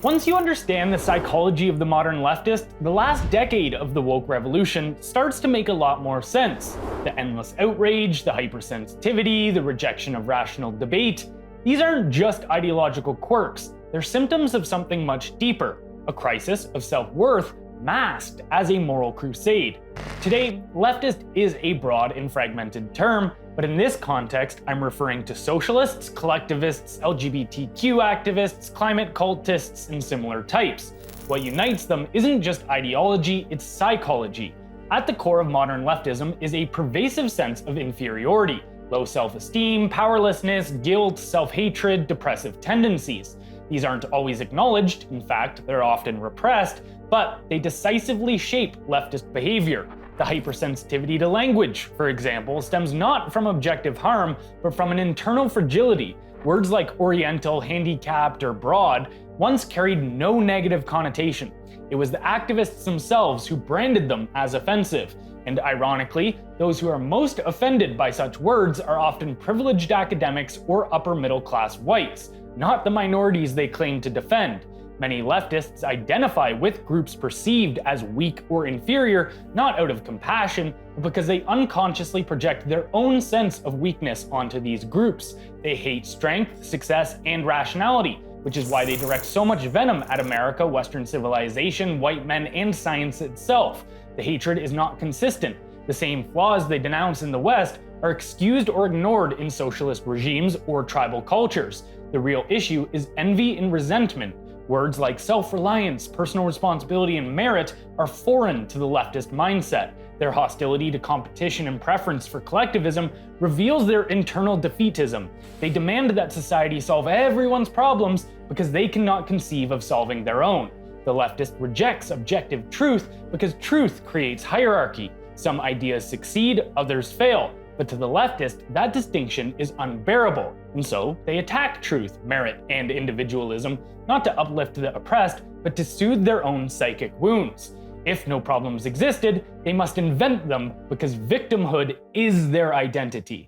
Once you understand the psychology of the modern leftist, the last decade of the woke revolution starts to make a lot more sense. The endless outrage, the hypersensitivity, the rejection of rational debate, these aren't just ideological quirks, they're symptoms of something much deeper, a crisis of self-worth masked as a moral crusade. Today, leftist is a broad and fragmented term, but in this context, I'm referring to socialists, collectivists, LGBTQ activists, climate cultists, and similar types. What unites them isn't just ideology, it's psychology. At the core of modern leftism is a pervasive sense of inferiority, low self-esteem, powerlessness, guilt, self-hatred, depressive tendencies. These aren't always acknowledged, in fact, they're often repressed, but they decisively shape leftist behavior. The hypersensitivity to language, for example, stems not from objective harm, but from an internal fragility. Words like oriental, handicapped, or broad once carried no negative connotation. It was the activists themselves who branded them as offensive. And ironically, those who are most offended by such words are often privileged academics or upper middle class whites, not the minorities they claim to defend. Many leftists identify with groups perceived as weak or inferior, not out of compassion, but because they unconsciously project their own sense of weakness onto these groups. They hate strength, success, and rationality, which is why they direct so much venom at America, Western civilization, white men, and science itself. The hatred is not consistent. The same flaws they denounce in the West are excused or ignored in socialist regimes or tribal cultures. The real issue is envy and resentment. Words like self-reliance, personal responsibility, and merit are foreign to the leftist mindset. Their hostility to competition and preference for collectivism reveals their internal defeatism. They demand that society solve everyone's problems because they cannot conceive of solving their own. The leftist rejects objective truth because truth creates hierarchy. Some ideas succeed, others fail. But to the leftist, that distinction is unbearable, and so they attack truth, merit, and individualism, not to uplift the oppressed, but to soothe their own psychic wounds. If no problems existed, they must invent them because victimhood is their identity.